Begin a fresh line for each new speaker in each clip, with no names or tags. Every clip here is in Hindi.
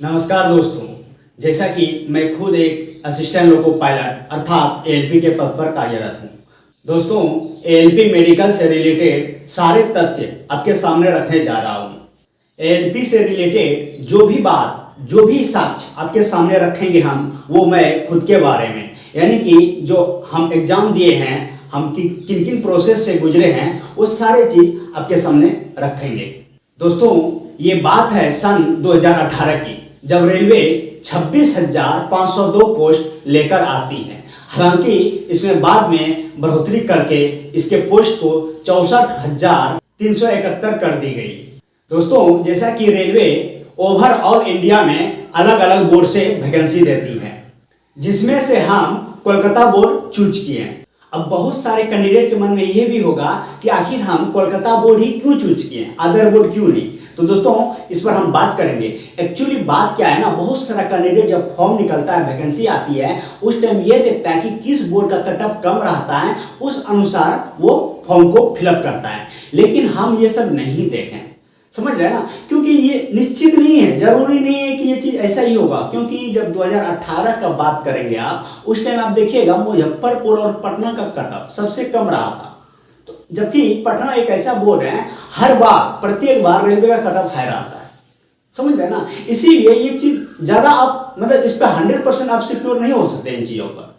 नमस्कार दोस्तों, जैसा कि मैं खुद एक असिस्टेंट लोको पायलट अर्थात एएलपी के पद पर कार्यरत हूँ। दोस्तों, एएलपी मेडिकल से रिलेटेड सारे तथ्य आपके सामने रखने जा रहा हूँ। एएलपी से रिलेटेड जो भी बात, जो भी साक्ष्य आपके सामने रखेंगे हम, वो मैं खुद के बारे में, यानी कि जो हम एग्जाम दिए हैं, हम किन किन प्रोसेस से गुजरे हैं, वो सारे चीज आपके सामने रखेंगे। दोस्तों, ये बात है सन 2018 की, जब रेलवे 26,502 पोस्ट लेकर आती है। हालांकि इसमें बाद में बढ़ोतरी करके इसके पोस्ट को 64,371 कर दी गई। दोस्तों, जैसा कि रेलवे ओवरऑल इंडिया में अलग अलग बोर्ड से वैकेंसी देती है, जिसमें से हम कोलकाता बोर्ड चूज किए हैं। अब बहुत सारे कैंडिडेट के मन में ये भी होगा कि आखिर हम कोलकाता बोर्ड ही क्यों चूज किए, अदर बोर्ड क्यों नहीं। तो दोस्तों, इस पर हम बात करेंगे। एक्चुअली बात क्या है ना, बहुत सारा कैंडिडेट जब फॉर्म निकलता है, वैकेंसी आती है, उस टाइम ये देखता है कि किस बोर्ड का कट ऑफ कम रहता है, उस अनुसार वो फॉर्म को फिलअप करता है। लेकिन हम ये सब नहीं देखें, समझ रहे हैं ना, क्योंकि ये निश्चित नहीं है, जरूरी नहीं है कि ये चीज ऐसा ही होगा। क्योंकि जब 2018 का बात करेंगे आप, उस टाइम आप देखिएगा मुजफ्फरपुर और पटना का कट ऑफ सबसे कम रहा था। जबकि पटना एक ऐसा बोर्ड है, हर बार प्रत्येक बार रेलवे का कट ऑफ हाई रहता है, समझ रहे हैं ना। इसीलिए ये चीज ज्यादा आप मतलब इस पर 100% आप सिक्योर नहीं हो सकते इन चीजों पर।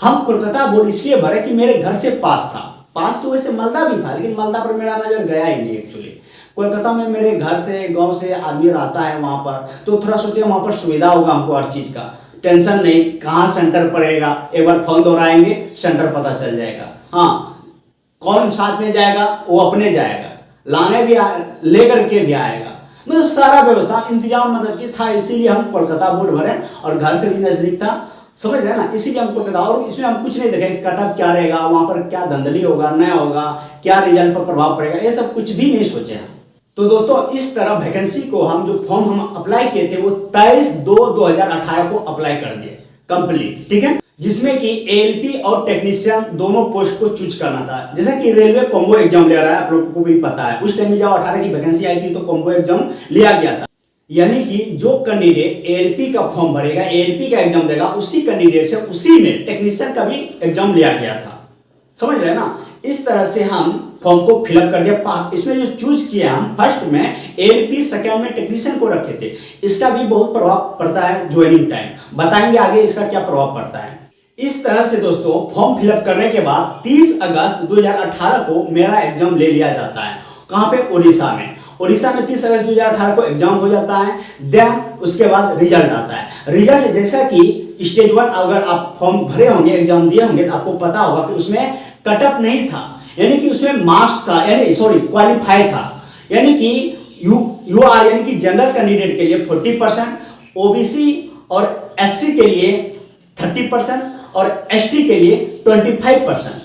हम कोलकाता बोर्ड इसलिए भरे कि मेरे घर से पास था। पास तो वैसे मालदा भी था, लेकिन मालदा पर मेरा नजर गया ही नहीं। एक्चुअली कोलकाता में मेरे घर से, गांव से आदमी रहता है वहां पर, तो थोड़ा सोचे वहां पर सुविधा होगा हमको, हर चीज का टेंशन नहीं, कहाँ सेंटर पड़ेगा, एक बार फोन दोहराएंगे सेंटर पता चल जाएगा। हाँ, कौन साथ में जाएगा, वो अपने जाएगा, लाने भी लेकर के भी आएगा, मतलब सारा व्यवस्था इंतजाम मतलब कि था। इसीलिए हम कोलकाता बोर्ड भरे और घर से भी नजदीक था, समझ रहे ना, इसीलिए हम कोलकाता। और इसमें हम कुछ नहीं देखे कट ऑफ क्या रहेगा, वहां पर क्या धंधली होगा, नया होगा, क्या रिजल्ट पर प्रभाव पड़ेगा, ये सब कुछ भी नहीं सोचे हम। तो दोस्तों, इस तरह वैकेंसी को हम जो फॉर्म हम अप्लाई किए थे, वो 23/2/2018 को अप्लाई कर दिए कंप्लीट, ठीक है, जिसमें कि एएलपी और टेक्नीशियन दोनों पोस्ट को चूज करना था। जैसा कि रेलवे कॉम्बो एग्जाम ले रहा है, आप लोगों को भी पता है, उस टाइम में जब 18 की वैकेंसी आई थी तो कॉम्बो एग्जाम लिया गया था। यानी कि जो कैंडिडेट एएलपी का फॉर्म भरेगा, एएलपी का एग्जाम देगा, उसी कैंडिडेट से उसी में टेक्नीशियन का भी एग्जाम लिया गया था, समझ रहे हैं ना। इस तरह से हम फॉर्म को फिलअप कर दिया। इसमें जो चूज किया हम फर्स्ट में एएलपी, सेकंड में टेक्नीशियन को रखे थे। इसका भी बहुत प्रभाव पड़ता है ज्वाइनिंग टाइम, बताएंगे आगे इसका क्या प्रभाव पड़ता है। इस तरह से दोस्तों, फॉर्म फिलअप करने के बाद 30 अगस्त 2018 को मेरा एग्जाम ले लिया जाता है। कहां पे? उड़ीसा में। उड़ीसा में 30 अगस्त 2018 को एग्जाम हो जाता है। देन उसके बाद रिजल्ट आता है। रिजल्ट जैसा कि स्टेज 1 अगर आप फॉर्म भरे होंगे, एग्जाम दिए होंगे, तो आपको पता होगा कि उसमें कट ऑफ नहीं था, यानी कि उसमें मार्क्स था, यानी सॉरी क्वालिफाई था, यानी कि यू आर यानी कि जनरल कैंडिडेट के लिए 40%, ओबीसी और एससी के लिए 30% और एसटी के लिए 25%।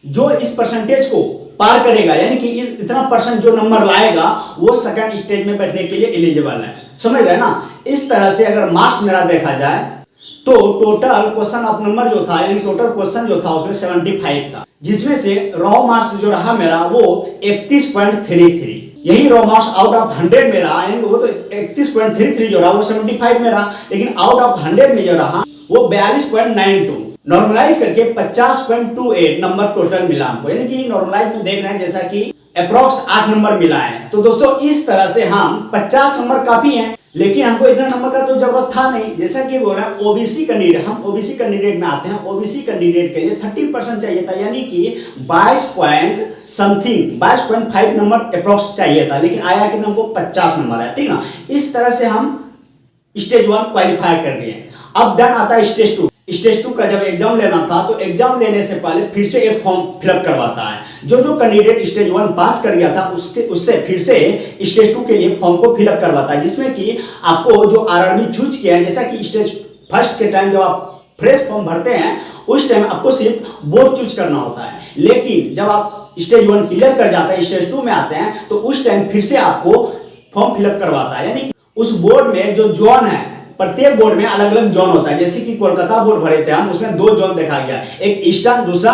जो इस परसेंटेज को पार करेगा, यानी कि इतना परसेंट जो नंबर लाएगा, वो सेकंड स्टेज में बैठने के लिए एलिजिबल है, समझ रहे हैं ना। इस तरह से अगर मार्क्स मेरा देखा जाए तो टोटल क्वेश्चन ऑफ नंबर जो था, यानी टोटल क्वेश्चन जो था उसमें 75 था, जिसमें से रॉ मार्क्स जो रहा मेरा वो 31.33। यही रॉ मार्क्स आउट ऑफ 100 में रहा, यानी वो तो 31.33 जो रहा वो 75 में रहा, लेकिन आउट ऑफ 100 में जो रहा वो 42.92, नॉर्मलाइज करके 50.28 नंबर टोटल मिला हमको। यानी कि नॉर्मलाइज में देख रहे हैं जैसा कि अप्रॉक्स 8 नंबर मिला है। तो दोस्तों, इस तरह से हम 50 नंबर काफी हैं, लेकिन हमको इतना नंबर का तो जरूरत था नहीं। जैसा कि बोला ओबीसी कैंडिडेट, हम ओबीसी कैंडिडेट में आते हैं। ओबीसी कैंडिडेट के लिए 30% चाहिए था, यानी कि 22.5 नंबर अप्रॉक्स चाहिए था, लेकिन आया कि हमको 50 नंबर है, ठीक ना। इस तरह से हम स्टेज 1 क्वालिफाई कर दिए। अब डन आता है स्टेज 2। स्टेज 2 का जब एग्जाम लेना था, तो एग्जाम लेने से पहले फिर से एक फॉर्म फिलअप करवाता है। जो कैंडिडेट स्टेज 1 पास कर गया था, उससे फिर से स्टेज 2 के लिए फॉर्म को फिलअप करवाता है, जिसमें कि आपको जो आरआरबी चूज किया है, जैसा कि स्टेज फर्स्ट के टाइम जब आप फ्रेश फॉर्म भरते हैं, उस टाइम आपको सिर्फ बोर्ड चूज करना होता है। लेकिन जब आप स्टेज 1 क्लियर कर जाते हैं, स्टेज 2 में आते हैं, तो उस टाइम फिर से आपको फॉर्म फिलअप करवाता है। यानी कि उस बोर्ड में जो जोन है, प्रत्येक बोर्ड में अलग अलग जोन होता है। जैसे कि कोलकाता बोर्ड भरे थे हम, उसमें 2 जोन देखा गया, एक ईस्टर्न, दूसरा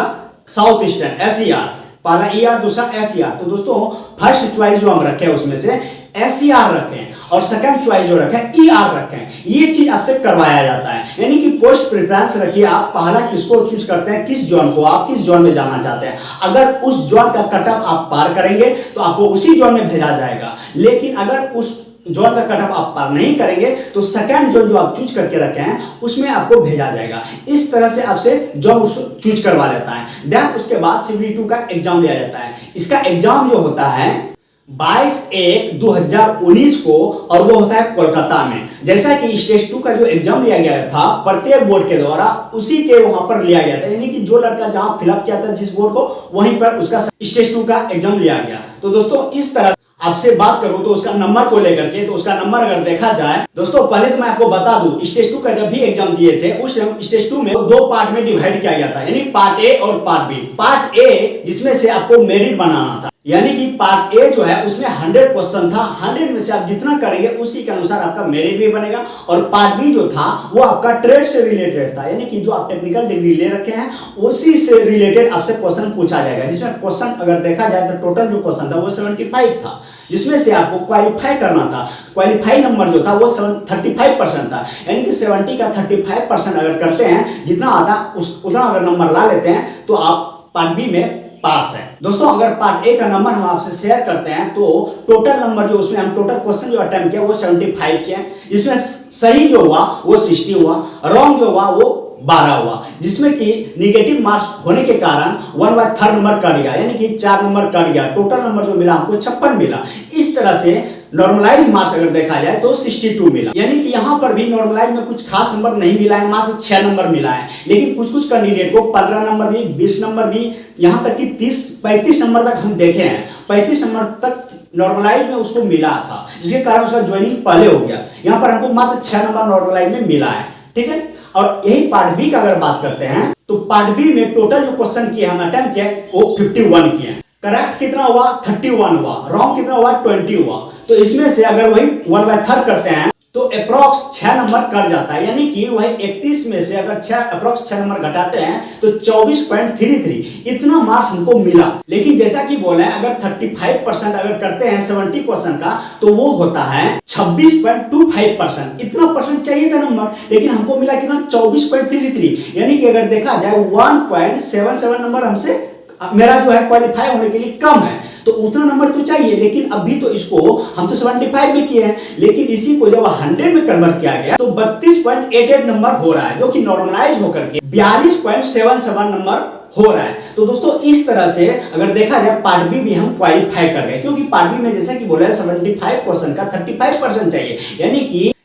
साउथ ईस्टर्न, एसईआर, पहला ईआर, दूसरा एसईआर। तो दोस्तों, फर्स्ट चॉइस जो हम रखे उसमें से SCR रखें और सेकंड चॉइस जो रखें ER रखें। ये चीज आपसे करवाया जाता है, यानी कि पोस्ट प्रेफरेंस रखिए। आप पहला किसको चूज करते हैं, किस जोन को, आप किस जोन में जाना चाहते हैं। अगर उस जोन का कट ऑफ आप पार करेंगे तो आपको उसी जोन में भेजा जाएगा, लेकिन अगर उस जोन का कट ऑफ आप पार नहीं करेंगे तो सेकंड जोन जो आप चूज करके रखे हैं उसमें आपको भेजा जाएगा। इस तरह से आपसे जॉब चूज करवा लेता है। देन उसके बाद CBT2 का एग्जाम लिया जाता है। इसका एग्जाम जो होता है 22/1/2019 को, और वो होता है कोलकाता में। जैसा कि स्टेज 2 का जो एग्जाम लिया गया था प्रत्येक बोर्ड के द्वारा, उसी के वहां पर लिया गया था, यानी कि जो लड़का जहां फिलअप किया था जिस बोर्ड को, वहीं पर उसका स्टेज 2 का एग्जाम लिया गया। तो दोस्तों इस तरह आपसे बात करूं तो उसका नंबर को लेकर के, तो उसका नंबर अगर देखा जाए दोस्तों, पहले तो मैं आपको बता दूं स्टेज 2 का जब भी एग्जाम दिए थे उस स्टेज 2 में 2 पार्ट में डिवाइड किया गया था, यानी पार्ट ए और पार्ट बी। पार्ट ए जिसमें से आपको मेरिट बनाना था, यानी कि पार्ट ए जो है उसमें 100 क्वेश्चन था, 100 में से आप जितना करेंगे उसी के अनुसार आपका मेरिट भी बनेगा। और पार्ट बी जो था वो आपका ट्रेड से रिलेटेड था, यानी कि जो आप टेक्निकल डिग्री ले रखे हैं उसी से रिलेटेड आपसे क्वेश्चन पूछा जाएगा, जिसमें क्वेश्चन अगर देखा जाए तो टोटल जो क्वेश्चन था वो 75 था, जिसमें से आपको क्वालिफाई करना था। क्वालिफाई नंबर जो था वो 35% था, यानी कि 70 का 35% अगर करते हैं, जितना आधा उतना अगर नंबर ला लेते हैं तो आप पार्ट बी में पास है। दोस्तों अगर पार्ट ए का नंबर हम आपसे शेयर करते हैं तो टोटल नंबर जो उसमें हम टोटल क्वेश्चन जो अटेम्प्ट किया वो 75 किया, जिसमें सही जो हुआ वो 60 हुआ, रॉन्ग जो हुआ वो 12 हुआ, जिसमें कि निगेटिव मार्क्स होने के कारण 1/3 नंबर कट गया, यानी कि 4 नंबर कट गया। टोटल नंबर जो मिला हमको 56 मिला। इस तरह से नॉर्मलाइज मार्क्स अगर देखा जाए तो 62 मिला, यानी कि यहाँ पर भी नॉर्मलाइज में कुछ खास नंबर नहीं मिला है, मात्र 6 नंबर मिला है। लेकिन कुछ कुछ कैंडिडेट को 15 नंबर भी, 20 नंबर भी, यहाँ तक कि 30-35 नंबर तक हम देखे हैं। 35 नंबर तक नॉर्मलाइज में उसको मिला था, जिसके कारण उसका ज्वाइनिंग पहले हो गया। यहाँ पर हमको मात्र 6 नंबर नॉर्मलाइज में मिला है, ठीक है। और यही पार्ट बी का अगर बात करते हैं तो पार्ट बी में टोटल जो क्वेश्चन किए हम अटेम्प्ट किए वो 51 किए। करेक्ट कितना हुआ, 31 हुआ, रॉन्ग कितना हुआ, 20 हुआ। तो इसमें से अगर वही 1/3 करते हैं तो अप्रोक्स 6 नंबर कट जाता है, यानी कि वही 31 में से अगर 6 नंबर घटाते हैं तो 24.33 इतना मार्क्स हमको मिला। लेकिन जैसा कि बोले अगर 35% अगर करते हैं 70 क्वेश्चन का तो वो होता है 26.25%। इतना परसेंट चाहिए था नंबर, लेकिन हमको मिला कितना, 24.33, यानी कि अगर देखा जाए 1.77 नंबर हमसे मेरा जो है क्वालिफाई होने के लिए कम है। तो उतना नंबर तो चाहिए, लेकिन अभी तो इसको हम तो 75 में किए हैं, लेकिन इसी को जब 100 में कन्वर्ट किया गया तो 32.88 नंबर हो रहा है, जो कि नॉर्मलाइज होकर के 42.77 नंबर हो रहा है। तो दोस्तों इस तरह से अगर देखा जाए पार्ट बी भी हम क्वालिफाई कर गए, क्योंकि पार्ट बी में जैसा कि बोला है 75 क्वेश्चन का 35% चाहिए,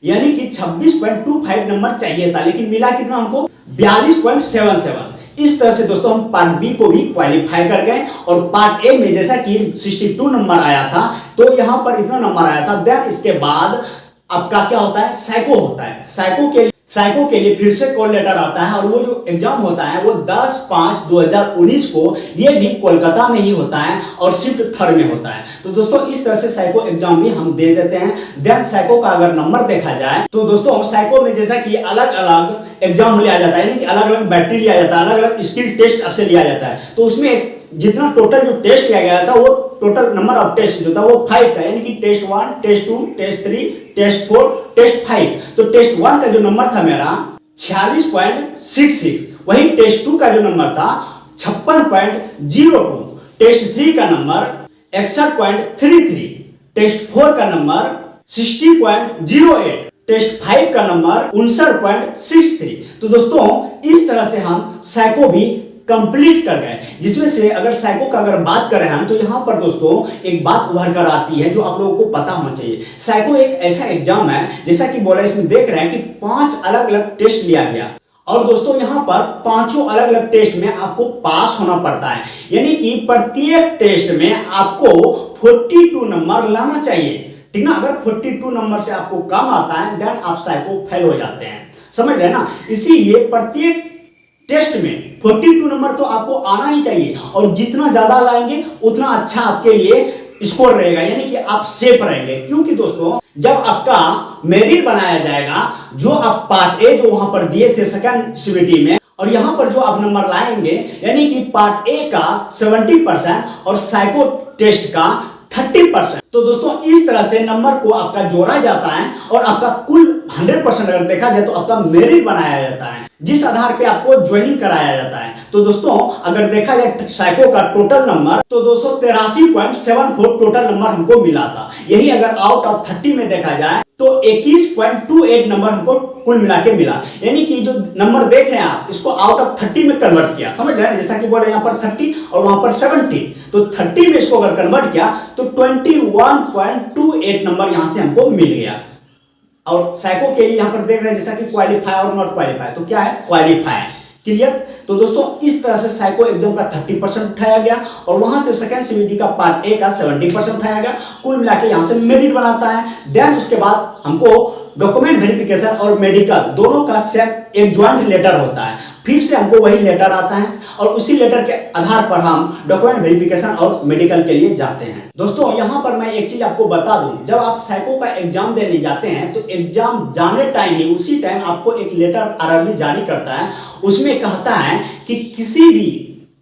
यानी कि 26.25 नंबर चाहिए था, लेकिन मिला कितना हमको 42.77। इस तरह से दोस्तों हम पार्ट बी को भी क्वालिफाई कर गए। और पार्ट ए में जैसा कि 62 नंबर आया था तो यहां पर इतना नंबर आया था। देन इसके बाद आपका क्या होता है, साइको होता है। साइको के लिए फिर से कॉल लेटर आता है, और वो जो एग्जाम होता है वो 10/5/2019 को, ये भी कोलकाता में ही होता है और शिफ्ट 3 में होता है। तो दोस्तों इस तरह से साइको एग्जाम भी हम दे देते हैं। देन साइको का अगर नंबर देखा जाए तो दोस्तों साइको में जैसा कि अलग अलग एग्जाम लिया जाता है, यानी कि अलग अलग बैटरी लिया जाता है, अलग अलग स्किल टेस्ट आपसे लिया जाता है। तो उसमें जितना टोटल जो टेस्ट लिया गया था वो टोटल नंबर ऑफ टेस्ट जो था वो 5 था, यानी कि test 1, test 2, test 3, test 4, test 5। तो टेस्ट 1 का जो नंबर था मेरा 46.66, वही टेस्ट 2 का जो नंबर था 56.02, टेस्ट 3 का नंबर 61.33, टेस्ट 4 का नंबर 60.08, टेस्ट 5 का नंबर 59.63। तो दोस्तों इस तरह से हम साइको भी कंप्लीट कर गए, जिसमें से अगर साइको का अगर बात करें हम तो यहां पर दोस्तों एक बात उभर कर आती है जो आप लोगों को पता होना चाहिए। साइको एक ऐसा एग्जाम है, जैसा कि बोला इसमें देख रहे हैं कि 5 अलग अलग टेस्ट लिया गया, और दोस्तों यहां पर 5 अलग अलग टेस्ट में आपको पास होना पड़ता है, यानी कि प्रत्येक टेस्ट में आपको 42 नंबर लाना चाहिए, ठीक ना। अगर 42 नंबर से आपको कम आता है देन आप साइको फेल हो जाते हैं, समझ रहे हैं ना। इसीलिए प्रत्येक टेस्ट में 42 नंबर तो आपको आना ही चाहिए, और जितना ज्यादा लाएंगे उतना अच्छा आपके लिए स्कोर रहेगा, यानी कि आप सेफ रहेंगे। क्योंकि दोस्तों जब आपका मेरिट बनाया जाएगा, जो आप पार्ट ए जो वहां पर दिए थे सेकंड सीबीटी में, और यहां पर जो आप नंबर लाएंगे, यानी कि पार्ट ए का 70% और साइको टेस्ट का 30%, तो दोस्तों इस तरह से नंबर को आपका जोड़ा जाता है और आपका कुल 100% अगर देखा जाए तो आपका मेरिट बनाया जाता है, जिस आधार पे आपको ज्वाइनिंग कराया जाता है। तो दोस्तों अगर देखा जाए साइको का टोटल नंबर तो 283.74 टोटल नंबर हमको मिला था। यही अगर आउट ऑफ 30 में देखा जाए तो 21.28 नंबर हमको कुल मिला के मिला। यानी कि जो नंबर देख रहे हैं आप, इसको आउट ऑफ 30 में कन्वर्ट किया, समझ रहे हैं, जैसा कि बोले यहाँ पर 30 और वहां पर 70, तो 30 में इसको अगर कन्वर्ट किया तो 21.28 नंबर यहां से हमको मिल गया। और साइको के लिए यहां पर देख रहे हैं जैसा कि क्वालिफाई और नॉट क्वालिफाई, तो क्या है क्वालिफाई। क्लियर। तो दोस्तों इस तरह से साइको एग्जाम का 30% उठाया गया और वहां से सेकंड सीबीटी का पार्ट ए का 70% उठाया गया। कुल मिला के यहां से मेरिट बनाता है। देन उसके बाद हमको डॉक्यूमेंट वेरिफिकेशन और मेडिकल दोनों का सेट एक ज्वाइंट लेटर होता है। फिर से हमको वही लेटर आता है और उसी लेटर के आधार पर हम डॉक्यूमेंट वेरिफिकेशन और मेडिकल के लिए जाते हैं। दोस्तों यहां पर मैं एक चीज आपको बता दूं, जब आप साइको का एग्जाम देने जाते हैं तो एग्जाम जाने टाइम ही उसी टाइम आपको एक लेटर आरआरबी जारी करता है। उसमें कहता है कि किसी भी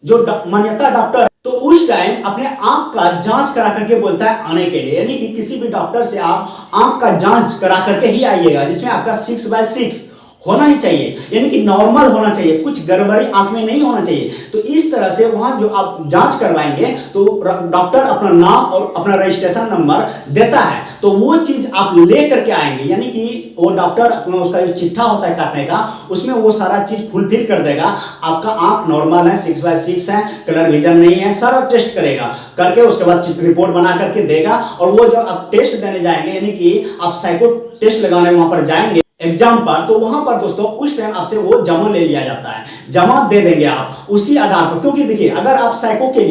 जो मान्यता डॉक्टर तो उस टाइम अपने आंख का जांच करा करके बोलता है आने के लिए, यानी कि किसी भी डॉक्टर से आप आंख का जांच करा करके ही आइएगा, जिसमें आपका 6/6 होना ही चाहिए, यानी कि नॉर्मल होना चाहिए, कुछ गड़बड़ी आंख में नहीं होना चाहिए। तो इस तरह से वहां जो आप जांच करवाएंगे तो डॉक्टर अपना नाम और अपना रजिस्ट्रेशन नंबर देता है, तो वो चीज आप ले करके आएंगे, यानी कि वो डॉक्टर अपना उसका जो चिट्ठा होता है काटने का, उसमें वो सारा चीज फुलफिल कर देगा। आपका आंख नॉर्मल है, 6/6 है, कलर विजन नहीं है, सारा टेस्ट करेगा, करके उसके बाद रिपोर्ट बना करके देगा। और वो जब आप टेस्ट देने जाएंगे, यानी कि आप साइको टेस्ट लगाने वहां पर जाएंगे एग्जाम पर, तो वहां पर दोस्तों उस टाइम आपसे वो जमा ले लिया जाता है, जमा दे देंगे आप उसी आधार पर। क्योंकि देखिए अगर आप साइको के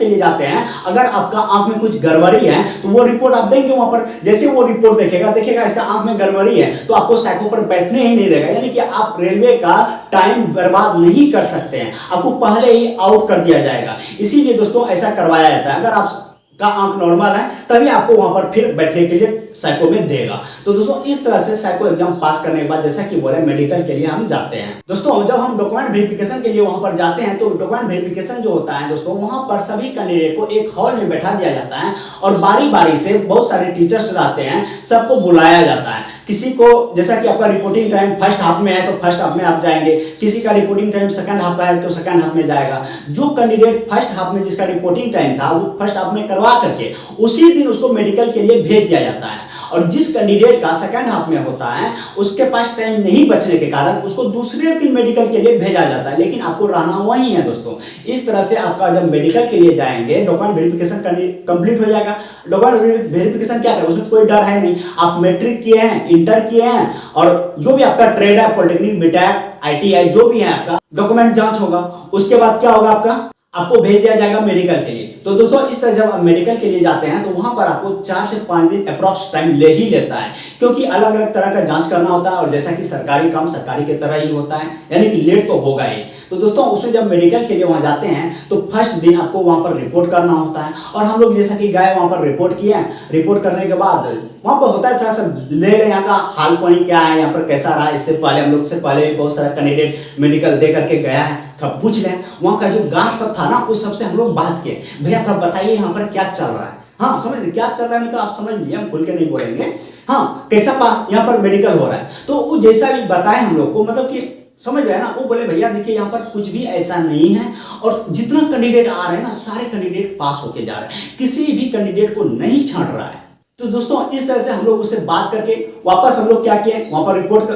लिए जाते हैं, अगर आपका आंख में कुछ गड़बड़ी है तो वो रिपोर्ट आप देंगे वहां पर। जैसे वो रिपोर्ट देखेगा इसका आंख में गड़बड़ी है तो आपको साइको पर बैठने ही नहीं देगा, यानी कि आप रेलवे का टाइम बर्बाद नहीं कर सकते हैं, आपको पहले ही आउट कर दिया जाएगा। इसीलिए दोस्तों ऐसा करवाया जाता है। अगर आप का आंख नॉर्मल है तभी आपको वहां पर फिर बैठने के लिए साइको में देगा। तो दोस्तों इस तरह से साइको एग्जाम पास करने के बाद जैसा कि बोले मेडिकल के लिए हम जाते हैं। दोस्तों जब हम डॉक्यूमेंट वेरिफिकेशन के लिए वहां पर जाते हैं तो डॉक्यूमेंट वेरिफिकेशन जो होता है दोस्तों, वहां पर सभी कैंडिडेट को एक हॉल में बैठा दिया जाता है और बारी बारी से बहुत सारे टीचर्स रहते हैं, सबको बुलाया जाता है। किसी को जैसा कि आपका रिपोर्टिंग टाइम फर्स्ट हाफ में है तो फर्स्ट हाफ में आप जाएंगे, किसी का रिपोर्टिंग टाइम सेकंड हाफ में है तो सेकंड हाफ में जाएगा। जो कैंडिडेट फर्स्ट हाफ में जिसका रिपोर्टिंग टाइम था वो फर्स्ट हाफ में करवा करके उसी दिन उसको मेडिकल के लिए भेज दिया जाता है। और जिस कैंडिडेट का सेकंड हाफ में होता है उसके पास टाइम नहीं बचने के कारण उसको दूसरे दिन मेडिकल के लिए भेजा जाता है, लेकिन आपको रहना वही है दोस्तों। इस तरह से आपका जब मेडिकल के लिए जाएंगे डॉक्यूमेंट वेरिफिकेशन कंप्लीट हो जाएगा। डॉक्यूमेंट वेरिफिकेशन क्या है, उसमें कोई डर है नहीं। आप मैट्रिक किए हैं, इंटर किए हैं और जो भी आपका ट्रेड है, पॉलिटेक्निक, बीटेक, ITI जो भी है, आपका डॉक्यूमेंट जांच होगा। उसके बाद क्या होगा, आपको भेज दिया जाएगा मेडिकल के लिए। तो दोस्तों इस तरह जब आप मेडिकल के लिए जाते हैं तो वहां पर आपको 4 से 5 दिन अप्रॉक्स टाइम ले ही लेता है, क्योंकि अलग अलग तरह का जांच करना होता है और जैसा कि सरकारी काम सरकारी की तरह ही होता है, यानी कि लेट तो होगा ही। तो दोस्तों उसमें जब मेडिकल के लिए वहां जाते हैं तो फर्स्ट दिन आपको वहां पर रिपोर्ट करना होता है और हम लोग जैसा कि गए वहां पर रिपोर्ट किए। रिपोर्ट करने के बाद वहां पर होता है थोड़ा सा ले लें यहाँ का हाल पानी क्या है, यहाँ पर कैसा रहा। इससे पहले हम लोग से पहले बहुत सारा कैंडिडेट मेडिकल दे करके गया है, थोड़ा पूछ लें। वहां का जो गार्ड सब था ना उस सबसे हम लोग बात किए, भैया थोड़ा बताइए यहाँ पर क्या चल रहा है। हाँ समझ क्या चल रहा है, मतलब आप समझ लीजिए, हम खुल के नहीं बोलेंगे। हाँ कैसा यहाँ पर मेडिकल हो रहा है, तो वो जैसा भी बताए हम लोग को, मतलब कि समझ रहे हैं ना। वो बोले भैया देखिए यहाँ पर कुछ भी ऐसा नहीं है और जितना कैंडिडेट आ रहे हैं ना सारे कैंडिडेट पास होके जा रहे हैं, किसी भी कैंडिडेट को नहीं छांट रहा है। तो दोस्तों इस तरह से हम लोग उससे बात करके वापस हम लोग क्या किए, वहां पर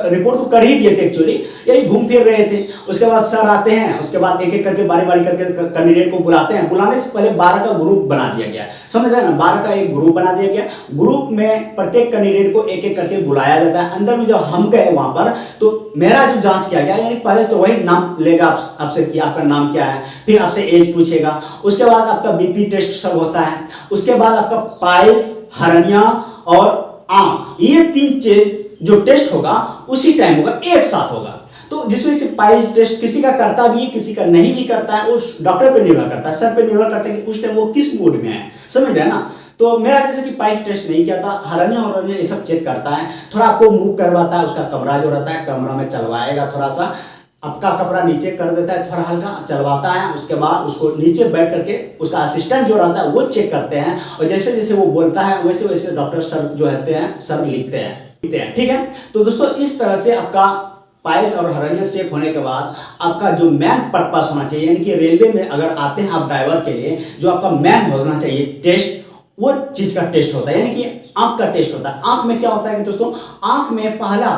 रिपोर्ट तो कर ही दिए थे, एक्चुअली यही घूम फिर रहे थे। उसके बाद सर आते हैं, उसके बाद एक एक करके बारी बारी करके कैंडिडेट को बुलाते हैं। बुलाने से पहले 12 का ग्रुप बना दिया गया, समझ रहे हैं ना, 12 का एक ग्रुप बना दिया गया। ग्रुप में प्रत्येक कैंडिडेट को एक एक करके बुलाया जाता है। अंदर में जब हम गए वहां पर तो मेरा जो जांच किया गया, यानी पहले तो वही नाम लेगा आपसे कि आपका नाम क्या है, फिर आपसे एज पूछेगा, उसके बाद आपका बीपी टेस्ट सब होता है, उसके बाद आपका पाइल्स, हरनिया और आंख, ये 3 चीज जो टेस्ट होगा उसी टाइम होगा, एक साथ होगा। तो जिसमें से पाइल टेस्ट किसी का करता भी है, किसी का नहीं भी करता है, उस डॉक्टर पे निर्भर करता है, सर पे निर्भर करता है कि उस टाइम वो किस मूड में है, समझ रहे हैं ना। तो मेरा जैसे कि पाइल टेस्ट नहीं किया था, हरनिया और ये सब चेक करता है, थोड़ा आपको मूव करवाता है, उसका कमरा जो रहता है कमरा में चलवाएगा थोड़ा सा, आपका कपड़ा नीचे कर देता है, थोड़ा हल्का चलवाता है, उसके बाद उसको नीचे बैठ करके उसका असिस्टेंट जो रहता है वो चेक करते हैं, और जैसे जैसे वो बोलता है वैसे वैसे डॉक्टर सर जो रहते हैं सर लिखते हैं। ठीक है, तो दोस्तों इस तरह से आपका पाइल्स और हर्निया चेक होने के बाद आपका जो मेन पर्पस होना चाहिए, यानी कि रेलवे में अगर आते हैं आप ड्राइवर के लिए, जो आपका मेन होना चाहिए टेस्ट, वो चीज का टेस्ट होता है, यानी कि आंख का टेस्ट होता है। आंख में क्या होता है कि दोस्तों, आंख में पहला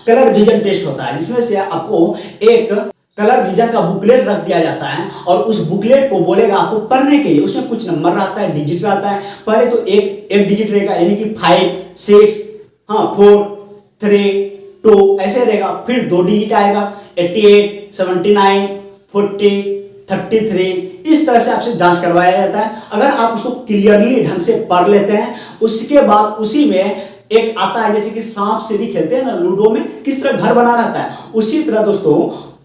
कलर विजन टेस्ट होता है, जिसमें से आपको एक कलर विजन का बुकलेट रख दिया जाता है, और उस बुकलेट को बोलेगा आपको पढ़ने के लिए। उसमें कुछ नंबर रहता है, डिजिट रहता है। पहले तो एक डिजिट रहेगा, यानी कि 5, 6, 4, 3, 2 ऐसे रहेगा। फिर 2 डिजिट आएगा, 88, 79, 40, 33। इस तरह से आपसे जांच करवाया जाता है। अगर आप उसको क्लियरली ढंग से पढ़ लेते हैं, उसके बाद उसी में एक आता है, जैसे कि सांप सीढ़ी खेलते हैं ना लूडो में, किस तरह घर बना रहता है, उसी तरह दोस्तों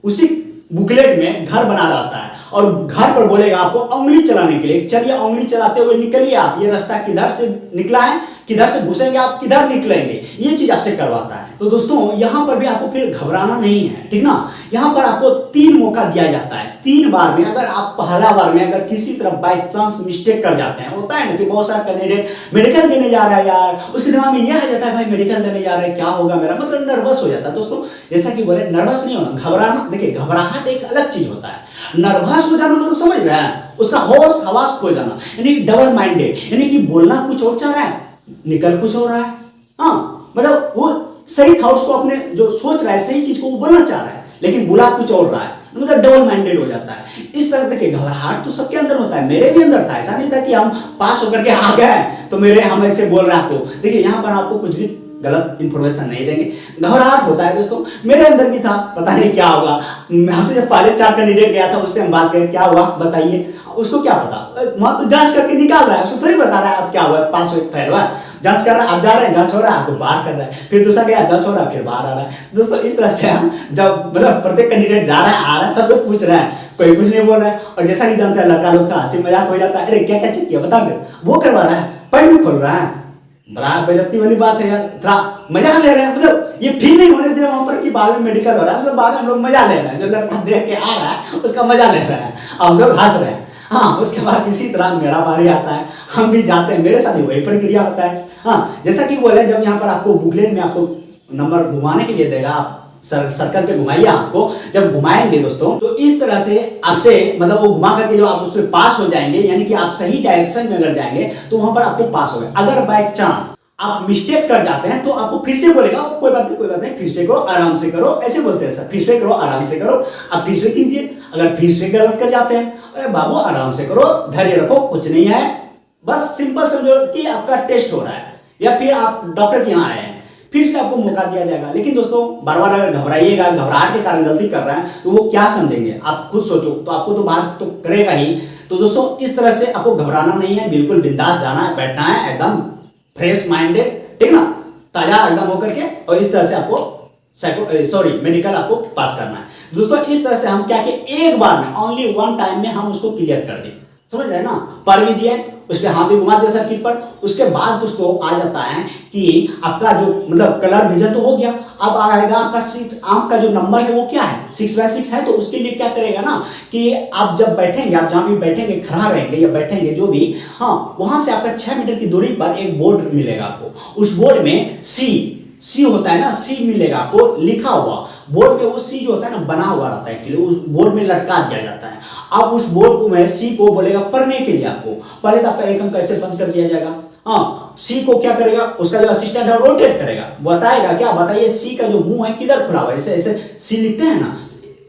उसी बुकलेट में घर बना रहता है। और घर पर बोलेगा आपको उंगली चलाने के लिए, चलिए उंगली चलाते हुए निकलिए आप, ये रास्ता किधर से निकला है, किधर से घुसेंगे आप, किधर निकलेंगे, ये चीज आपसे करवाता है। तो दोस्तों यहां पर भी आपको फिर घबराना नहीं है, ठीक ना। यहां पर आपको 3 मौका दिया जाता है। 3 बार में अगर आप पहला बार में अगर किसी तरह बाई चांस मिस्टेक कर जाते हैं, होता है ना कि बहुत सारा कैंडिडेट मेडिकल देने जा रहा है यार, उसके दिमाग में यह आ जाता है भाई मेडिकल देने जा रहे हैं, क्या होगा मेरा, मतलब नर्वस हो जाता है। दोस्तों जैसा कि बोले नर्वस नहीं होना, घबराना। देखिए घबराहट एक अलग चीज होता है, नर्वस हो जाना मतलब समझ रहे हैं, उसका होश हवास खो जाना, यानी डबल माइंडेड, यानी कि बोलना कुछ और चाह रहा है, निकल कुछ हो रहा है। हाँ, मतलब वो सही थॉट्स को अपने जो सोच रहा है, सही चीज को वो बोलना चाह रहा है, लेकिन बुला कुछ और रहा है, मतलब डबल माइंडेड हो जाता है। इस तरह देखिए घबराहट तो सबके अंदर होता है, मेरे भी अंदर था। ऐसा नहीं था कि हम पास होकर के आ गए तो मेरे हम ऐसे बोल रहे हैं आपको। देखिए यहाँ पर आपको कुछ भी गलत इंफॉर्मेशन नहीं देंगे, घबराहट होता है दोस्तों, मेरे अंदर भी था, पता नहीं क्या होगा। हमसे जब पहले 4 कैंडिडेट गया था, उससे हम बात करें क्या हुआ बताइए, उसको क्या पता, वहां तो जांच करके निकाल रहा है, उसको थोड़ी बता रहा है आप क्या हुआ, पास हुए फेल हुआ, जांच कर रहा है, आप जा रहे हैं जांच हो रहा है, आपको बाहर कर रहा है, फिर दूसरा गया जांच हो रहा है, फिर बाहर आ रहा है। दोस्तों इस तरह से हम जब मतलब प्रत्येक कैंडिडेट जा रहा है आ रहा है, सबसे पूछ रहे हैं, कोई कुछ नहीं बोल रहा है। और जैसा कि जानते हैं लड़का लोग था, हंसी मजाक हो जाता है, अरे क्या क्या चेक किया बता दे, वो करवा रहा है, पैंट भी खोल रहा है, बड़ा बेइज्जती वाली बात है यार, थोड़ा मजा ले रहे हैं, मतलब ये फील नहीं होने दे वहां पर कि बाद में मेडिकल हो रहा है, मतलब बाद में हम लोग मजा ले रहे हैं, जो लड़का देख के आ रहा है उसका मजा ले रहे हैं, और हम लोग हंस रहे हैं। हाँ, उसके बाद इसी तरह मेरा बारी आता है, हम भी जाते हैं, मेरे साथ वही प्रक्रिया होता है। हाँ, जैसा कि बोले जब यहाँ पर आपको बुकलेट में आपको नंबर घुमाने के लिए देगा, आप सर्कल पे घुमाइए, आपको जब घुमाएंगे दोस्तों तो इस तरह से आपसे मतलब वो घुमा करके जो आप उस पर पास हो जाएंगे, यानी कि आप सही डायरेक्शन में अगर जाएंगे तो वहां पर आपको पास हो गए। अगर बाय चांस आप मिस्टेक कर जाते हैं तो आपको फिर से बोलेगा कोई बात नहीं कोई बात नहीं, फिर से करो आराम से करो, ऐसे बोलते हैं सर, फिर से करो आराम से करो, आप फिर से कीजिए। अगर फिर से गलत कर जाते हैं, अरे बाबू आराम से करो, धैर्य रखो, कुछ नहीं है, बस सिंपल समझो कि आपका टेस्ट हो रहा है, या फिर आप डॉक्टर के यहाँ आए हैं, फिर से आपको मौका दिया जाएगा। लेकिन दोस्तों बार बार अगर घबराइएगा, घबराहट के कारण गलती कर रहे हैं, तो वो क्या समझेंगे, आप खुद सोचो, तो आपको तो बाहर तो करेगा ही। तो दोस्तों इस तरह से आपको घबराना नहीं है, बिल्कुल बिंदास जाना है, बैठना है, एकदम फ्रेश माइंडेड, ठीक ना, ताजा एकदम होकर के, और इस तरह से आपको मेडिकल आपको पास करना है। दोस्तों इस तरह से हम क्या कि एक बार में ओनली 1 टाइम में हम उसको क्लियर कर दें, समझ रहे हैं ना, पर भी दिए, उस पर हाथ भी घुमा दिया सर्किट पर। उसके बाद दोस्तों आ जाता है कि आपका जो मतलब कलर विजन तो हो गया, अब आएगा आपका 6 आंख का जो नंबर है वो क्या है, 6/6 है। तो उसके लिए क्या करेगा ना कि आप जब बैठेंगे, आप जहां भी बैठेंगे, खड़ा रहेंगे या बैठेंगे जो भी, हाँ, वहां से आपका 6 मीटर की दूरी पर एक बोर्ड मिलेगा आपको। उस बोर्ड में सी होता है ना, सी मिलेगा आपको लिखा हुआ। बोर्ड में वो सी जो होता है ना बना हुआ रहता है, एक्चुअली उस बोर्ड में लटका दिया जाता है। अब उस बोर्ड को मैं सी को बोलेगा पढ़ने के लिए, आपको पहले तो आपका एक अंक कैसे बंद कर दिया जाएगा। हाँ, सी को क्या करेगा, उसका जो असिस्टेंट है रोटेट करेगा, बताएगा क्या, बताइए सी का जो मुंह है किधर खुला हुआ है, ऐसे ऐसे सी लिखते हैं ना,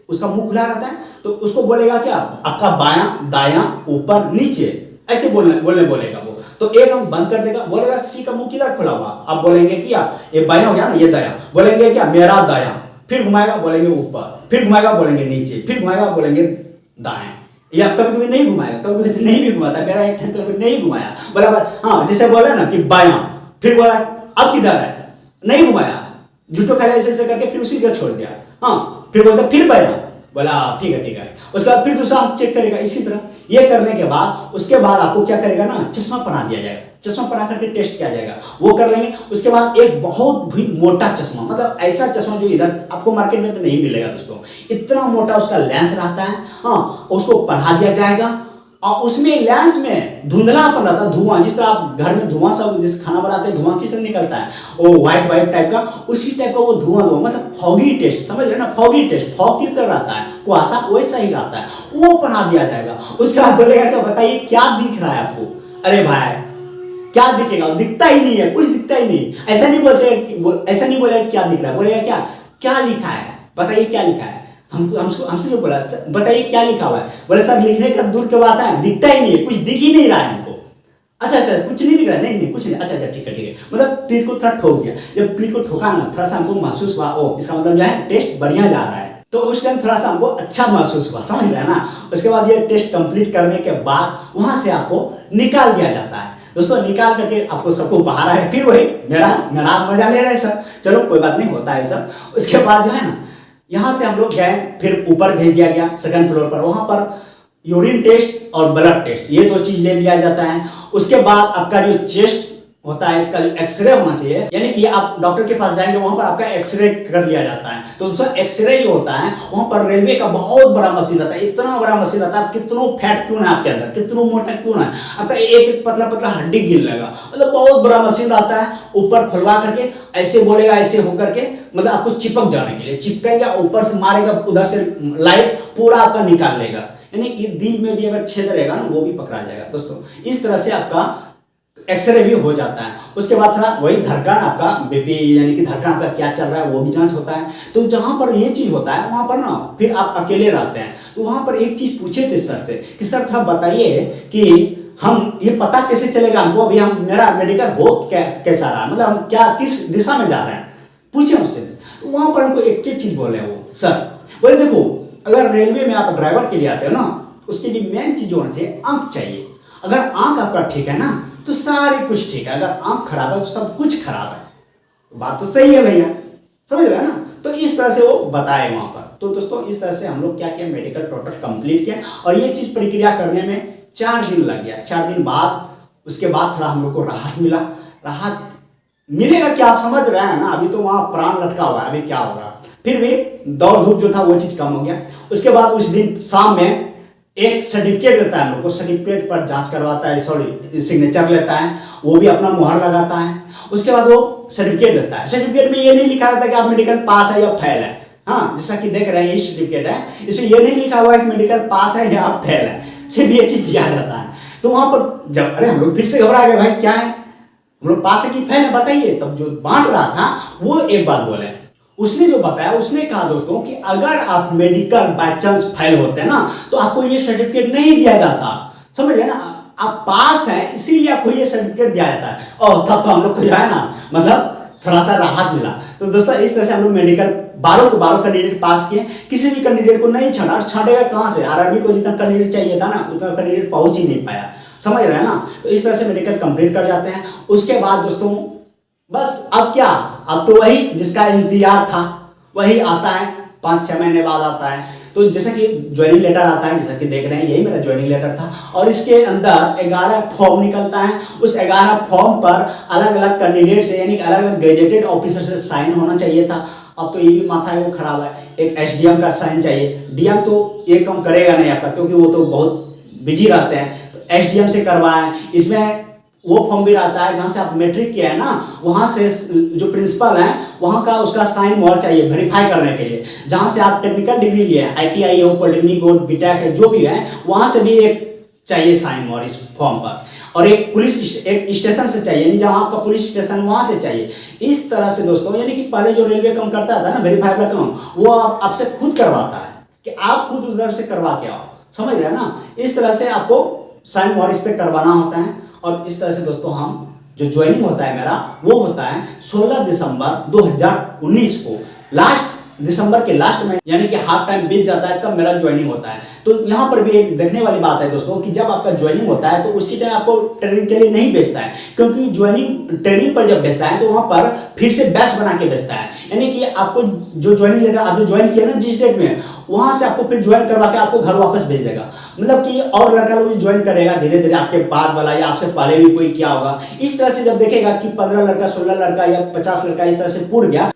उसका मुंह खुला रहता है, तो उसको बोलेगा क्या, आपका बायां दायां ऊपर नीचे, ऐसे बोलने बोलेगा वो। तो एक अंक बंद कर देगा, बोलेगा सी का मुंह किधर खुला हुआ, आप बोलेंगे क्या, ये बायां हो गया ना, ये दायां, बोलेंगे क्या, मेरा दायां, फिर घुमाएगा बोलेंगे ऊपर, फिर घुमाएगा बोलेंगे नीचे, फिर घुमाएगा बोलेंगे दाएं, या कभी कभी नहीं घुमाएगा, कभी कभी नहीं भी घुमाता, मेरा एक तो नहीं घुमाया, बोला हाँ, जैसे बोला ना कि बायां, फिर बोला अब किधर है, नहीं घुमाया, झूठो खाया ऐसे ऐसे करके फिर उसी जगह छोड़ दिया। हाँ, फिर बोलता फिर बायां, बोला ठीक है। उसके बाद फिर दूसरा चेक करेगा इसी तरह। ये करने के बाद उसके बाद आपको क्या करेगा ना, चश्मा पहना दिया जाएगा। चश्मा पहना करके टेस्ट किया जाएगा, वो कर लेंगे। उसके बाद एक बहुत भी मोटा चश्मा, मतलब ऐसा चश्मा जो इधर आपको मार्केट में तो नहीं मिलेगा दोस्तों, इतना मोटा उसका लेंस रहता है। हाँ, उसको पहना दिया जाएगा और उसमें लेंस में धुंधलापन रहता है, धुआं, जिस तरह आप घर में धुआं सब जिस खाना बनाते हैं धुआं किस तरह निकलता है, वो व्हाइट व्हाइट टाइप का, उसी टाइप का वो धुआं मतलब फॉगी टेस्ट, समझ रहे ना, फॉगी टेस्ट, फॉग किस तरह रहता है, कुआसा वैसा ही रहता है, वो पहना दिया जाएगा। उसके बाद बोलेगा तो बताइए क्या दिख रहा है आपको? अरे भाई क्या दिखेगा, दिखता ही नहीं है, कुछ दिखता ही नहीं। ऐसा नहीं बोलते, ऐसा नहीं बोलेगा क्या दिख रहा है, बोलेगा क्या क्या लिखा है, बताइए क्या लिखा है। हमसे जो बोला बताइए क्या लिखा हुआ है, बोले सर लिखने का दूर के बात है, दिखता ही नहीं है, कुछ दिख ही नहीं रहा है हमको। अच्छा कुछ नहीं दिख रहा है, नहीं कुछ नहीं, अच्छा ठीक है, मतलब पीठ को थोड़ा ठोक दिया, जब पीठ को ठोका ना थोड़ा सा हमको महसूस हुआ, ओ इसका मतलब जो है टेस्ट बढ़िया जा रहा है, तो उस टाइम थोड़ा सा हमको अच्छा महसूस हुआ, समझ रहे हैं ना। उसके बाद ये टेस्ट कंप्लीट करने के बाद वहां से आपको निकाल दिया जाता है दोस्तों, निकाल करके आपको सबको बाहर आए, फिर वही मेरा मजा ले रहे हैं सब, चलो कोई बात नहीं, होता है सब। उसके बाद जो है ना यहाँ से हम लोग गए, फिर ऊपर भेज दिया गया सेकंड फ्लोर पर, वहां पर यूरिन टेस्ट और ब्लड टेस्ट ये दो चीज ले लिया जाता है। उसके बाद आपका जो चेस्ट होता है इसका एक्सरे होना चाहिए, यानी कि आप डॉक्टर के पास जाएंगे वहां पर आपका एक्सरे कर लिया जाता है। तो दोस्तों एक्सरे जो होता है वहां पर रेलवे का बहुत बड़ा मशीन रहता है, इतना बड़ा मशीन रहता है, कितनों फैट क्यों है आपके अंदर, कितनों मोटा क्यों है, आपका एक पतला पतला हड्डी गिर लेगा, मतलब बहुत बड़ा मशीन रहता है। ऊपर खुलवा करके ऐसे बोलेगा, ऐसे होकर के मतलब आपको चिपक जाने के लिए चिपकेगा, ऊपर से मारेगा, उधर से लाइट पूरा आपका निकाल लेगा, यानी कि दिल में भी अगर छेद रहेगा ना वो भी पकड़ा जाएगा दोस्तों। इस तरह से आपका एक्सरे भी हो जाता है। उसके बाद थोड़ा वही धड़कन आपका बीपी, यानी कि धड़कन आपका क्या चल रहा है वो भी जांच होता है। तो जहां पर ये चीज होता है वहां पर ना फिर आप अकेले रहते हैं, तो वहां पर एक चीज पूछे थे सर से कि सर थोड़ा बताइए कि हम ये पता कैसे चलेगा हमको अभी हम मेरा मेडिकल हो कैसा रहा, मतलब हम क्या किस दिशा में जा रहे हैं, पूछे उससे। तो वहां पर हमको एक चीज बोले वो सर, बोले देखो अगर रेलवे में आप ड्राइवर के लिए आते हो ना, उसके लिए मेन चीज होना चाहिए आंख चाहिए। अगर आंख आपका ठीक है ना तो सारे कुछ ठीक है, अगर आंख खराब है तो सब कुछ खराब है। बात तो सही है भैया, समझ रहे हैं ना। तो इस तरह से वो बताए वहां पर। तो दोस्तों इस तरह से हम लोग क्या किया, मेडिकल टोटल कंप्लीट किया और ये चीज प्रक्रिया करने में 4 दिन लग गया। 4 दिन बाद उसके बाद थोड़ा हम लोग को राहत मिला। राहत मिलेगा क्या आप समझ रहे हैं ना, अभी तो वहां प्राण लटका हुआ है, अभी क्या होगा। फिर भी दौड़ धूप जो था वो चीज कम हो गया। उसके बाद उस दिन शाम में एक सर्टिफिकेट देता है हम लोग को, सर्टिफिकेट पर जांच करवाता है, सॉरी सिग्नेचर लेता है, वो भी अपना मुहर लगाता है। उसके बाद वो सर्टिफिकेट देता है। सर्टिफिकेट में ये नहीं लिखा रहता कि आप मेडिकल पास है या फेल है, हाँ जैसा कि देख रहे हैं ये सर्टिफिकेट है, इसमें ये नहीं लिखा हुआ है कि मेडिकल पास है या आप फेल है, सिर्फ ये चीज दिया जाता है। तो वहां पर जब अरे हम लोग फिर से घबरा गए, भाई क्या है, हम लोग पास है कि फेल है बताइए। तब जो बांट रहा था वो एक बात बोले, उसने जो बताया, उसने कहा दोस्तों कि अगर आप मेडिकल बाय चांस फेल होते हैं ना तो आपको ये सर्टिफिकेट नहीं दिया जाता, समझ रहे ना, आप पास हैं इसीलिए आपको ये सर्टिफिकेट दिया जाता है। और तब तो हम लोग को जो है ना मतलब थोड़ा सा राहत मिला। तो दोस्तों इस तरह से हम लोग मेडिकल 12 कैंडिडेट पास किए, किसी भी कैंडिडेट को नहीं छाड़ा, छाटेगा कहाँ से, आरआरबी को जितना कैंडिडेट चाहिए था ना उतना कैंडिडेट पहुंच ही नहीं पाया, समझ रहे हैं ना। तो इस तरह से मेडिकल कंप्लीट कर जाते हैं। उसके बाद दोस्तों बस अब क्या, अब तो वही जिसका इंतजार था वही आता है, 5-6 महीने बाद आता है। तो जैसा कि ज्वाइनिंग लेटर आता है, जैसा कि देख रहे हैं यही मेरा ज्वाइनिंग लेटर था और इसके अंदर 11 फॉर्म निकलता है। उस 11 फॉर्म पर अलग अलग कैंडिडेट से यानी अलग अलग गेजेटेड ऑफिसर से साइन होना चाहिए था। अब तो ये भी माथा है वो खराब है, एक एसडीएम का साइन चाहिए। डीएम तो ये काम करेगा नहीं आपका क्योंकि वो तो बहुत बिजी रहते हैं, तो एसडीएम से करवाएं। इसमें वो फॉर्म भी रहता है जहां से आप मैट्रिक किया है ना, वहां से जो प्रिंसिपल है वहां का उसका साइन मोहर चाहिए वेरीफाई करने के लिए। जहां से आप टेक्निकल डिग्री लिए हैं, आईटीआई हो, पॉलिटेक्निक हो, बीटेक है, जो भी है, वहां से भी एक चाहिए साइन मोहर इस फॉर्म पर। और एक पुलिस एक स्टेशन से चाहिए, यानी जहां आपका पुलिस स्टेशन वहां से चाहिए। इस तरह से दोस्तों यानी कि पहले जो रेलवे काम करता था ना वेरीफाई काम, वो आपसे खुद करवाता है कि आप खुद उधर से करवा के आओ, समझ रहे हैं ना। इस तरह से आपको साइन मोहर इस पर करवाना होता है। और इस तरह से दोस्तों हम जो ज्वाइनिंग होता है मेरा वो होता है 16 दिसंबर 2019 को। लास्ट दिसंबर के लास्ट में यानी कि हाफ टाइम बीत जाता है तब मेरा ज्वाइनिंग होता है। तो यहाँ पर भी एक देखने वाली बात है दोस्तों कि जब आपका ज्वाइनिंग होता है तो उसी टाइम आपको ट्रेनिंग के लिए नहीं भेजता है, क्योंकि ज्वाइनिंग ट्रेनिंग पर जब भेजता है तो वहां पर फिर से बैच बना के भेजता है। यानी कि आपको जो ज्वाइनिंग लेटर आप जो ज्वाइन किया ना जिस डेट में, वहां से आपको फिर ज्वाइन करवा के आपको घर वापस भेज देगा। मतलब कि और लड़का लोग ज्वाइन करेगा धीरे धीरे आपके बाद वाला या आपसे पहले भी कोई क्या होगा। इस तरह से जब देखेगा कि 15 लड़का 16 लड़का या 50 लड़का इस तरह से पूर गया,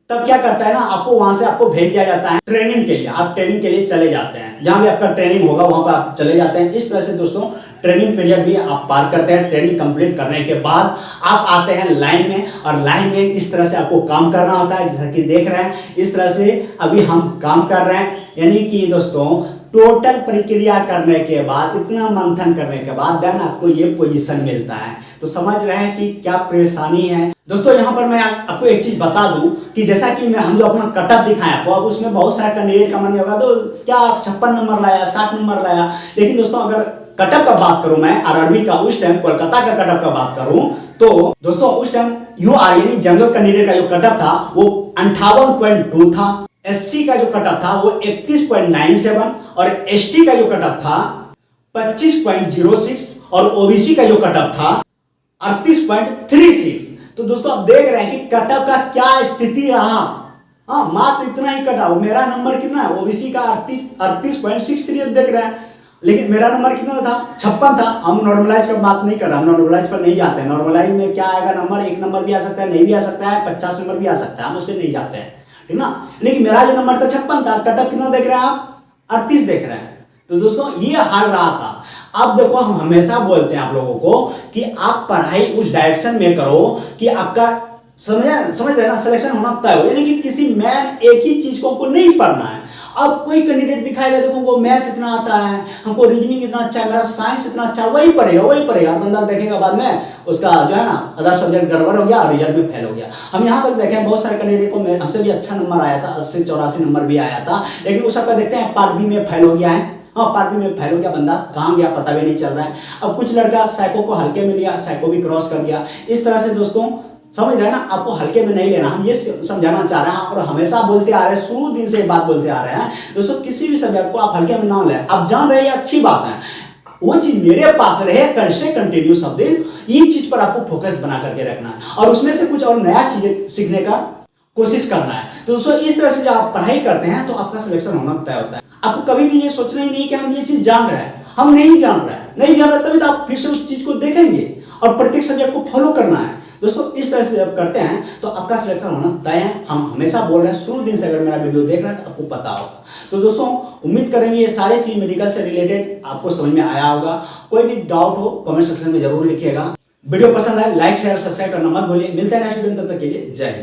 तब क्या करता है ना, आपको वहां से आपको भेज दिया जाता है ट्रेनिंग के लिए। आप ट्रेनिंग के लिए चले जाते हैं, जहां भी आपका ट्रेनिंग होगा वहां पर आप चले जाते हैं। इस तरह से दोस्तों ट्रेनिंग पीरियड भी आप पार करते हैं। ट्रेनिंग कंप्लीट करने के बाद आप आते हैं लाइन में, और लाइन में इस तरह से आपको काम करना होता है। जैसा कि देख रहे हैं इस तरह से अभी हम काम कर रहे हैं। यानी कि दोस्तों टोटल प्रक्रिया करने के बाद, इतना मंथन करने के बाद देन आपको ये पोजीशन मिलता है। तो समझ रहे हैं कि क्या परेशानी है। दोस्तों यहाँ पर मैं आपको एक चीज बता दूं कि जैसा कि हम जो अपना कटअप दिखाएं आपको, अब उसमें बहुत सारे कैंडिडेट का मन में होगा तो क्या 56 नंबर लाया 60 नंबर लाया। लेकिन दोस्तों अगर कटअप का बात करूं मैं आरआरबी का, उस टाइम कोलकाता का कटअप का बात करूं तो दोस्तों उस टाइम यूआर यानी जनरल कैंडिडेट का जो कटअप था वो 58.2 था। एससी का जो कटअप था वो 31.97 और एसटी का जो कटअप था 25.06 और ओबीसी का जो कटअप था 38.36। तो दोस्तों आप देख रहे हैं कि कटअप का क्या स्थिति रहा। हाँ मात्र इतना ही कटअप। मेरा नंबर कितना है ओबीसी का 38.63 देख रहे हैं, लेकिन मेरा नंबर कितना था 56 था। हम नॉर्मलाइज का बात नहीं कर रहे, हम नॉर्मलाइज पर नहीं जाते हैं। नॉर्मलाइज में क्या आएगा नंबर, एक नंबर भी आ सकता है नहीं भी आ सकता है, 50 नंबर भी आ सकता है, हम उस पर नहीं जाते हैं, ठीक ना। लेकिन मेरा जो नंबर था 56 था, कटअप कितना देख रहे हैं आप 38 देख रहे हैं। तो दोस्तों ये हाल रहा था। अब देखो हम हमेशा बोलते हैं आप लोगों को कि आप पढ़ाई उस डायरेक्शन में करो कि आपका समझ रहे ना सिलेक्शन होना तय हो। यानी कि किसी मैन एक ही चीज को हमको नहीं पढ़ना है। अब कोई कैंडिडेट दिखाएगा देखो हमको मैथ इतना आता है, हमको रीजनिंग इतना अच्छा है, मेरा साइंस इतना अच्छा, वही पढ़ेगा। बंदा देखेगा बाद में उसका जो है ना अदर सब्जेक्ट गड़बड़ हो गया, रिजल्ट में फेल हो गया। हम यहाँ तक देखें बहुत सारे कैंडिडेट को हमसे भी अच्छा नंबर आया था, 80-84 नंबर भी आया था, लेकिन उस सबका देखते हैं पार्ट बी में फेल हो गया है। हाँ पार्ट बी में फेल हो गया, बंदा कहाँ गया पता भी नहीं चल रहा है। अब कुछ लड़का साइको को हल्के में लिया, साइको भी क्रॉस कर गया। इस तरह से दोस्तों समझ रहे हैं ना, आपको हल्के में नहीं लेना। हम ये समझाना चाह रहे हैं और हमेशा बोलते आ रहे हैं, शुरू दिन से बात बोलते आ रहे हैं दोस्तों, किसी भी सब्जेक्ट को आप हल्के में ना लें। आप जान रहे हैं अच्छी बात है, वो चीज मेरे पास रहे कैसे कंटिन्यू सब दिन, ये चीज पर आपको फोकस बना करके रखना है और उसमें से कुछ और नया चीजें सीखने का कोशिश करना है। तो दोस्तों इस तरह से जब आप पढ़ाई करते हैं तो आपका सिलेक्शन होना तय होता है। आपको कभी भी ये सोचना ही नहीं कि हम ये चीज जान रहे हैं, हम नहीं जान रहे हैं तभी तो आप फिर से उस चीज को देखेंगे और प्रत्येक सब्जेक्ट को फॉलो करना है। दोस्तों इस तरह से जब करते हैं तो आपका सिलेक्शन होना तय है। हम हमेशा बोल रहे हैं, शुरू दिन से अगर मेरा वीडियो देख रहे हैं तो आपको पता होगा। तो दोस्तों उम्मीद करेंगे ये सारे चीज मेडिकल से रिलेटेड आपको समझ में आया होगा। कोई भी डाउट हो कमेंट सेक्शन में जरूर लिखिएगा। वीडियो पसंद आए लाइक शेयर सब्सक्राइब करना मत भूलिए। मिलते हैं नेक्स्ट वीडियो में, तब तक के लिए जय हिंद।